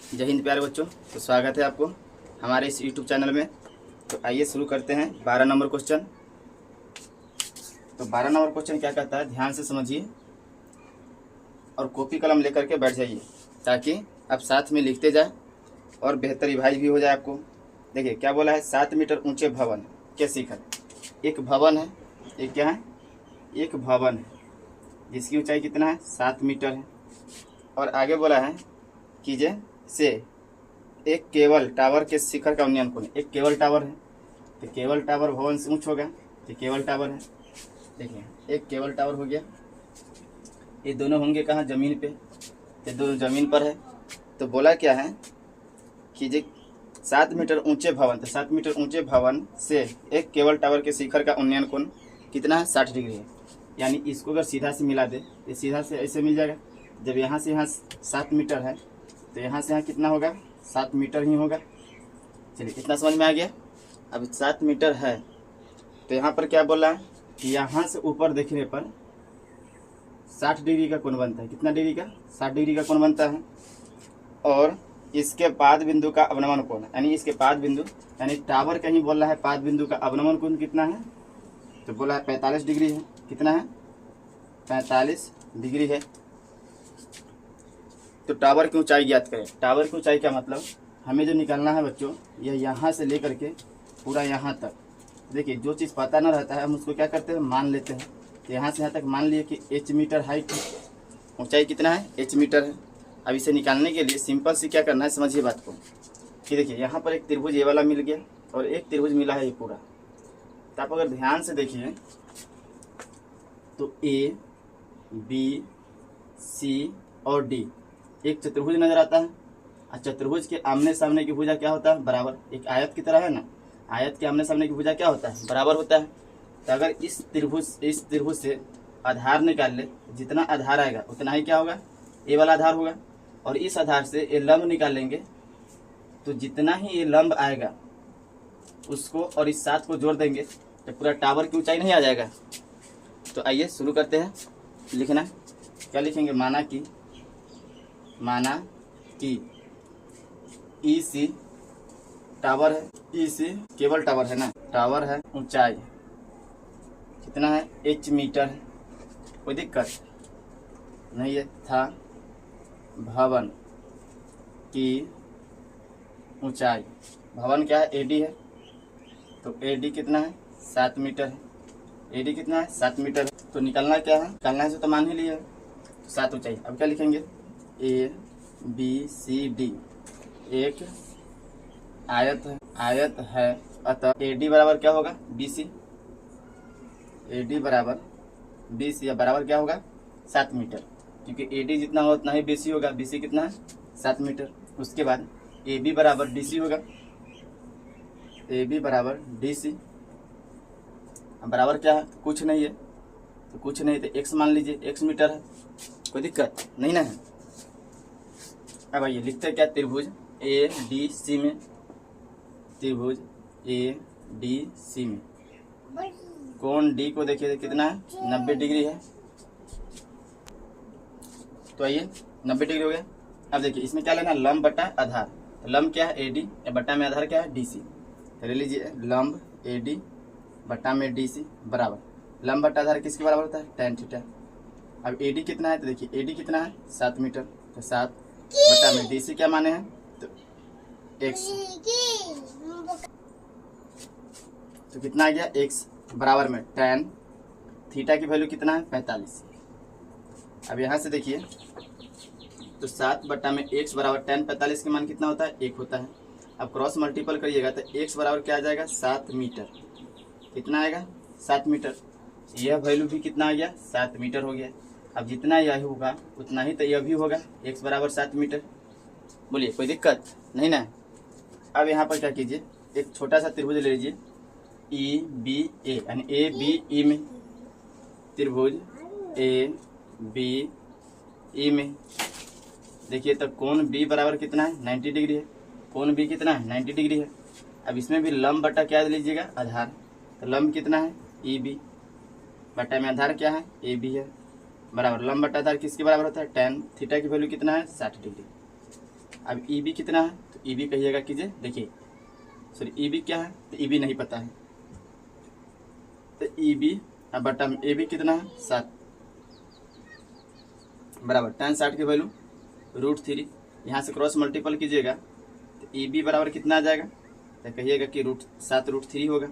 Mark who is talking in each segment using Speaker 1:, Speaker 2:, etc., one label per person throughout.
Speaker 1: जय हिंद प्यारे बच्चों। तो स्वागत है आपको हमारे इस YouTube चैनल में। तो आइए शुरू करते हैं 12 नंबर क्वेश्चन। तो 12 नंबर क्वेश्चन क्या कहता है, ध्यान से समझिए और कॉपी कलम लेकर के बैठ जाइए ताकि आप साथ में लिखते जाए और बेहतर रिवाइज भी हो जाए आपको। देखिए क्या बोला है, 7 मीटर ऊंचे भवन के शिखर। एक भवन है, एक क्या है, एक भवन है जिसकी ऊंचाई कितना है, 7 मीटर है। और आगे बोला है कीजिए से एक केबल टावर के शिखर का उन्नयन करें। एक केबल टावर है तो केबल टावर भवन से ऊंच होगा, तो केबल टावर है। देखिए एक केबल टावर हो गया, ये दोनों होंगे कहाँ, जमीन पे, ये दोनों जमीन पर है। तो बोला क्या है कीजिए 7 मीटर ऊंचे भवन, तो 7 मीटर ऊंचे भवन से एक केबल टावर के शिखर का उन्नयन कोण कितना है, 60 डिग्री है। यानी इसको अगर सीधा से मिला दे तो सीधा से ऐसे मिल जाएगा। जब यहाँ से यहाँ 7 मीटर है तो यहाँ से यहाँ कितना होगा, 7 मीटर ही होगा। चलिए इतना समझ में आ गया। अब 7 मीटर है तो यहाँ पर क्या बोला है कि यहाँ से ऊपर देखने पर 60 डिग्री का कोण बनता है। कितना डिग्री का, 60 डिग्री का कोण बनता है। और इसके पाद बिंदु का अवनमन कोण, यानी इसके पाद बिंदु, यानी टावर कहीं बोल रहा है पाद बिंदु का अवनमन कोण कितना है, तो बोला है 45 डिग्री है। कितना है, 45 डिग्री है। तो टावर की ऊंचाई ज्ञात करें। टावर की ऊंचाई का मतलब हमें जो निकालना है बच्चों, यह यहाँ से लेकर के पूरा यहाँ तक। देखिए जो चीज़ पता ना रहता है हम उसको क्या करते हैं, मान लेते हैं। तो यहाँ से यहाँ तक मान लिए कि h मीटर हाइट है, ऊंचाई कितना है, h मीटर है। अब इसे निकालने के लिए सिंपल सी क्या करना है, समझिए बात को कि देखिए यहाँ पर एक त्रिभुज ये वाला मिल गया और एक त्रिभुज मिला है ये पूरा। तो आप अगर ध्यान से देखिए तो A, B, C और D एक चतुर्भुज नजर आता है। और चतुर्भुज के आमने सामने की भुजा क्या होता है, बराबर। एक आयत की तरह है ना, आयत के आमने सामने की भुजा क्या होता है, बराबर होता है। तो अगर इस त्रिभुज से आधार निकाल ले, जितना आधार आएगा उतना ही क्या होगा, ए वाला आधार होगा। और इस आधार से ये लंब निकाल लेंगे तो जितना ही ये लंब आएगा उसको और इस 7 को जोड़ देंगे तो पूरा टावर की ऊंचाई नहीं आ जाएगा। तो आइए शुरू करते हैं लिखना। क्या लिखेंगे, माना कि EC टावर है, EC केबल टावर है ना, टावर है, ऊंचाई कितना है, h मीटर है, कोई दिक्कत नहीं है। था भवन की ऊंचाई, भवन क्या है, AD है, तो AD कितना है, 7 मीटर है। AD कितना है, 7 मीटर है। तो निकालना क्या है, निकालना है तो मान ही लिया 7 ऊंचाई। अब क्या लिखेंगे, ABCD एक आयत है अतः AD बराबर क्या होगा, BC। AD बराबर BC या बराबर क्या होगा, 7 मीटर, क्योंकि AD जितना हो उतना ही BC होगा। BC कितना है, 7 मीटर। उसके बाद AB बराबर DC होगा, AB बराबर DC। बराबर क्या है, कुछ नहीं है, तो कुछ नहीं तो x मान लीजिए, x मीटर है, कोई दिक्कत नहीं ना है। अब आइए लिखते हैं क्या, त्रिभुज ADC में, त्रिभुज ADC में कोण D को देखिए कितना है, 90 डिग्री है। तो आइए 90 डिग्री हो गया। अब देखिए इसमें क्या लेना, लंब बटा आधार। तो लंब क्या है, AD, बटा में आधार क्या है, DC। तो ले लीजिए लंब AD बटा में DC बराबर लंब बटा आधार किसके बराबर होता है, tan थीटा। अब AD कितना है, तो देखिए AD कितना है, 7 मीटर, तो 7 बटा में DC क्या माने हैं, तो x। तो कितना आ गया, x बराबर में tan थीटा की वैल्यू कितना है, 45। अब यहाँ से देखिए तो 7 बटा में x बराबर tan 45 के मान कितना होता है, 1 होता है। अब क्रॉस मल्टीपल करिएगा तो x बराबर क्या आ जाएगा, 7 मीटर। कितना आएगा, 7 मीटर। यह वैल्यू भी कितना आ गया, 7 मीटर हो गया। अब जितना यह होगा उतना ही तो यह भी होगा, x बराबर 7 मीटर। बोलिए कोई दिक्कत नहीं ना। अब यहाँ पर क्या कीजिए, एक छोटा सा त्रिभुज ले लीजिए EBA, यानी ABE में, त्रिभुज ABE में देखिए तो कोण B बराबर कितना है, 90 डिग्री है। कोण B कितना है, 90 डिग्री है। अब इसमें भी लंब बटा क्या लीजिएगा, आधार। तो लंब कितना है, EB बटा में आधार क्या है, AB है, बराबर लंब बटा आधार किसके बराबर होता है, tan थीटा की वैल्यू कितना है, 60 डिग्री। अब ई बी कितना है, तो ई बी कहिएगा कीजिए, देखिए सॉरी ई बी क्या है, तो ई बी नहीं पता है, तो ई बी बटा में ए बी कितना है 7 बराबर tan 60 की वैल्यू √3, यहाँ से क्रॉस मल्टीपल कीजिएगा तो ई बी बराबर कितना आ जाएगा, तो कहिएगा कि 7√3 होगा।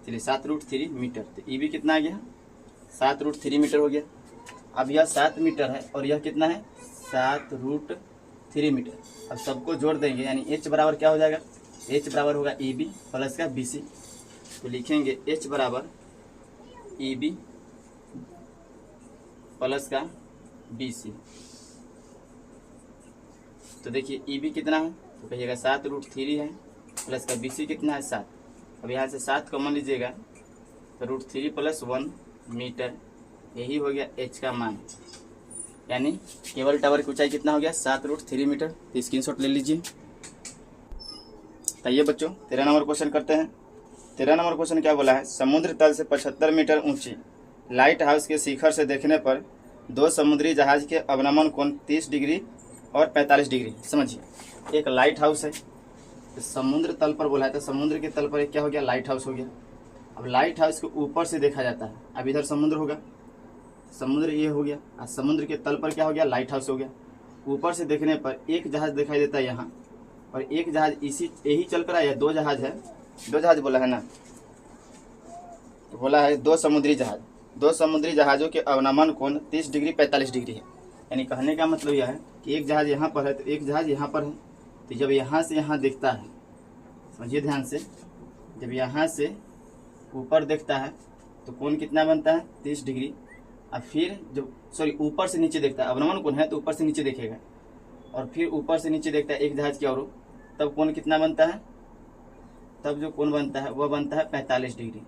Speaker 1: चलिए 7√3 मीटर, तो ई बी कितना आ गया 7√3 मीटर हो गया। अब यह 7 मीटर है और यह कितना है 7√3 मीटर। अब सबको जोड़ देंगे यानी एच बराबर क्या हो जाएगा, एच बराबर होगा ई बी प्लस का बी सी, तो लिखेंगे एच बराबर ई बी प्लस का बी सी। तो देखिए ई बी कितना है, तो कहिएगा 7√3 है प्लस का बी सी कितना है 7। अब यहाँ से 7 कॉमन लीजिएगा तो √3 + 1 मीटर, यही हो गया एच का मान, यानी केबल टावर की ऊंचाई कितना हो गया 7√3 मीटर। तो स्क्रीनशॉट ले लीजिए। तो ये बच्चों 13 नंबर क्वेश्चन करते हैं। 13 नंबर क्वेश्चन क्या बोला है, समुद्र तल से 75 मीटर ऊंची लाइट हाउस के शिखर से देखने पर दो समुद्री जहाज के अवनमन कोण 30 डिग्री और 45 डिग्री। समझिए एक लाइट हाउस है, तो समुद्र तल पर बोला है, तो समुद्र के तल पर एक क्या हो गया लाइट हाउस हो गया। अब लाइट हाउस को ऊपर से देखा जाता है, अब इधर समुद्र होगा, समुद्र ये हो गया, और समुद्र के तल पर क्या हो गया लाइट हाउस हो गया। ऊपर से देखने पर एक जहाज दिखाई देता है यहाँ, और एक जहाज इसी यही चल कर आया, 2 जहाज है, 2 जहाज बोला है ना, तो बोला है 2 समुद्री जहाज, 2 समुद्री जहाज़ों के अवनमन कोण 30 डिग्री 45 डिग्री है। यानी कहने का मतलब यह है कि एक जहाज यहाँ पर है तो एक जहाज यहाँ पर है, तो जब यहाँ से यहाँ देखता है, समझिए ध्यान से, जब यहाँ से ऊपर देखता है तो कोण कितना बनता है 30 डिग्री। और फिर जब ऊपर से नीचे देखता है, अवनमन कोण है तो ऊपर से नीचे देखेगा, और फिर ऊपर से नीचे देखता है एक जहाज की ओर, तब कोण कितना बनता है, तब जो कोण बनता है वह बनता है 45 डिग्री।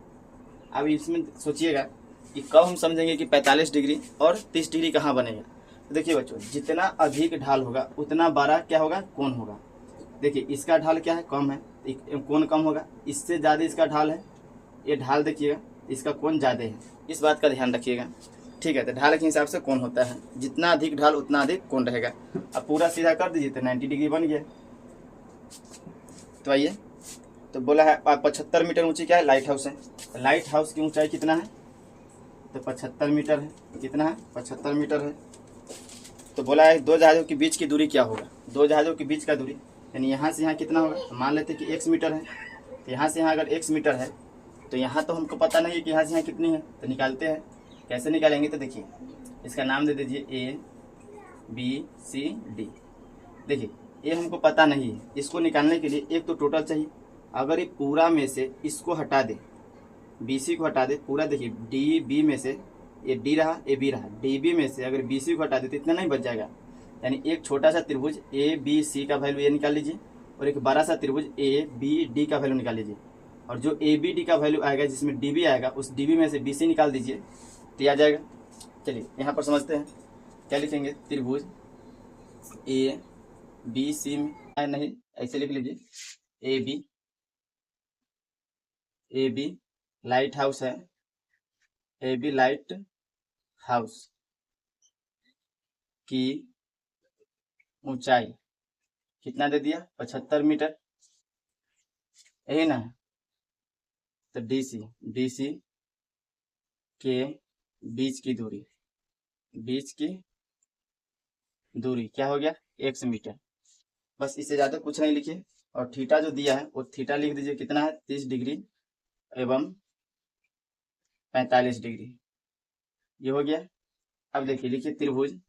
Speaker 1: अब इसमें सोचिएगा कि कब हम समझेंगे कि 45 डिग्री और 30 डिग्री कहाँ बनेगा। तो देखिए बच्चों जितना अधिक ढाल होगा उतना बड़ा क्या होगा कोण होगा। देखिए इसका ढाल क्या है कम है, कोण कम होगा, इससे ज़्यादा इसका ढाल है, ये ढाल देखिएगा इसका कोण ज़्यादा है, इस बात का ध्यान रखिएगा, ठीक है। तो ढाल के हिसाब से कोण होता है, जितना अधिक ढाल उतना अधिक कोण रहेगा। अब पूरा सीधा कर दीजिए तो 90 डिग्री बन गया। तो आइए, तो बोला है 75 मीटर ऊंची क्या है लाइट हाउस है, लाइट हाउस की ऊंचाई कितना है, तो 75 मीटर है, कितना है 75 मीटर है। तो बोला है 2 जहाज़ों के बीच की दूरी क्या होगा, 2 जहाज़ों के बीच का दूरी यानी यहाँ से यहाँ कितना होगा, तो मान लेते हैं कि x मीटर है, तो यहाँ से यहाँ अगर x मीटर है तो यहाँ तो हमको पता नहीं है कि यहाँ से यहाँ कितनी है, तो निकालते हैं। कैसे निकालेंगे, तो देखिए इसका नाम दे दीजिए A B C D। देखिए ये हमको पता नहीं है, इसको निकालने के लिए एक तो टोटल चाहिए, अगर ये पूरा में से इसको हटा दे, BC को हटा दे पूरा, देखिए DB में से ये D रहा AB रहा, DB में से अगर BC को हटा दे तो इतना नहीं बच जाएगा। यानी एक छोटा सा त्रिभुज ABC का वैल्यू ये निकाल लीजिए, और एक बड़ा सा त्रिभुज ABD का वैल्यू निकाल लीजिए, और जो ABD का वैल्यू आएगा जिसमें DB आएगा उस DB में से BC निकाल दीजिए तो आ जाएगा। चलिए यहाँ पर समझते हैं, क्या लिखेंगे, त्रिभुज ABC में नहीं ऐसे लिख लीजिए AB लाइट हाउस है, AB लाइट हाउस की ऊंचाई कितना दे दिया 75 मीटर, यही ना। तो DC के बीच की दूरी क्या हो गया x मीटर। बस इससे ज़्यादा कुछ नहीं लिखिए, और थीटा जो दिया है वो थीटा लिख दीजिए, कितना है 30 डिग्री एवं 45 डिग्री, ये हो गया। अब देखिए लिखिए त्रिभुज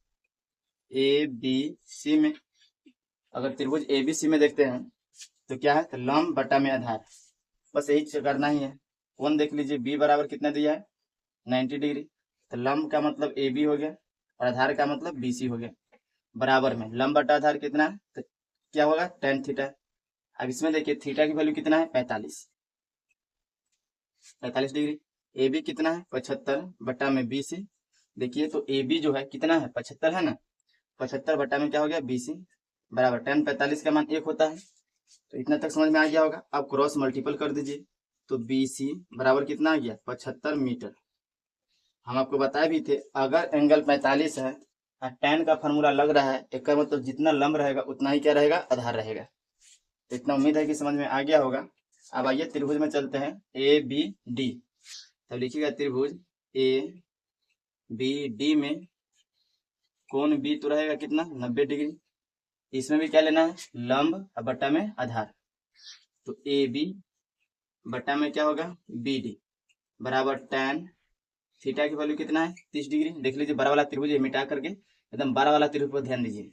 Speaker 1: ABC में, अगर त्रिभुज ABC में देखते हैं तो क्या है, तो लंब बटा में आधार, बस यही करना ही है। कोण देख लीजिए B बराबर कितना दिया है 90 डिग्री, तो लंब का मतलब AB हो गया और आधार का मतलब BC हो गया। बराबर में लंब बटा आधार कितना है, तो क्या होगा tan थीटा। अब इसमें देखिए थीटा की वैल्यू कितना है 45 डिग्री, AB कितना है 75 बटा में BC। देखिए तो AB जो है कितना है 75 है ना, 75 बटा में क्या हो गया BC बराबर tan 45 का मान 1 होता है। तो इतना तक समझ में आ गया होगा। अब क्रॉस मल्टीपल कर दीजिए, तो BC बराबर कितना आ गया 75 मीटर। हम आपको बताए भी थे अगर एंगल 45 है tan का फार्मूला लग रहा है, एक मतलब जितना लंब रहेगा उतना ही क्या रहेगा, आधार रहेगा। तो इतना उम्मीद है कि समझ में आ गया होगा। अब आइए त्रिभुज में चलते हैं, ए बी डी। तब लिखिएगा त्रिभुज ए बी डी में कोण बी तो रहेगा कितना, 90 डिग्री। इसमें भी क्या लेना है, लंब और बट्टा में आधार। तो ए बी बट्टा में क्या होगा, बी डी बराबर tan थीटा की वैल्यू कितना है, 30 डिग्री। देख लीजिए बड़ा वाला त्रिभुज है, मिटा करके एकदम बड़ा वाला त्रिभुज पर ध्यान दीजिए।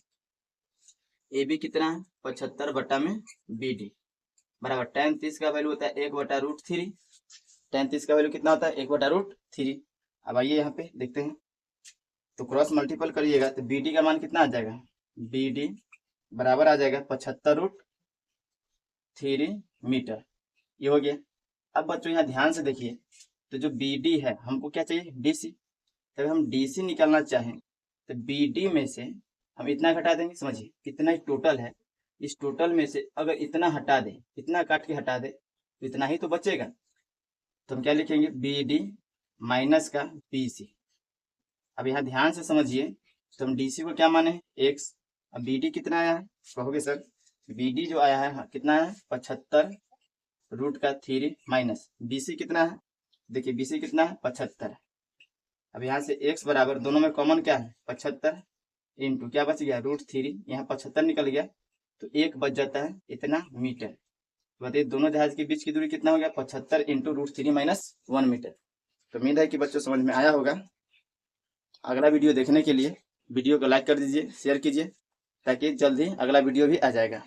Speaker 1: ए बी कितना है, 75 बट्टा में बी डी बराबर tan 30 का वैल्यू होता है 1/√3। tan 30 का वैल्यू कितना होता है, 1/√3। अब आइए यहाँ पे देखते हैं, तो क्रॉस मल्टीपल करिएगा तो बी डी का मान कितना आ जाएगा, बी डी बराबर आ जाएगा 75√3 मीटर। ये हो गया। अब बच्चों यहाँ ध्यान से देखिए, तो जो बी डी है हमको क्या चाहिए, डी सी। तब हम डी सी निकालना चाहें तो बी डी में से हम इतना घटा देंगे। समझिए कितना ही टोटल है, इस टोटल में से अगर इतना हटा दे, इतना काट के हटा दे तो इतना ही तो बचेगा। तो हम क्या लिखेंगे, बी डी माइनस का बी सी। अब यहाँ ध्यान से समझिए, तो हम डी सी को क्या माने, एक्स। अब बी डी कितना आया है, कहोगे सर बी डी जो आया है कितना है, 75√3 माइनस बी सी कितना है, देखिए बी सी कितना है, 75। अब यहाँ से x बराबर दोनों में कॉमन क्या है, 75 इंटू क्या बच गया, √3। यहाँ 75 निकल गया तो एक बच जाता है इतना मीटर। तो बताइए दोनों जहाज के बीच की दूरी कितना हो गया, 75 इंटू √3 माइनस 1 मीटर। तो उम्मीद है कि बच्चों समझ में आया होगा। अगला वीडियो देखने के लिए वीडियो को लाइक कर दीजिए, शेयर कीजिए, ताकि जल्द ही अगला वीडियो भी आ जाएगा।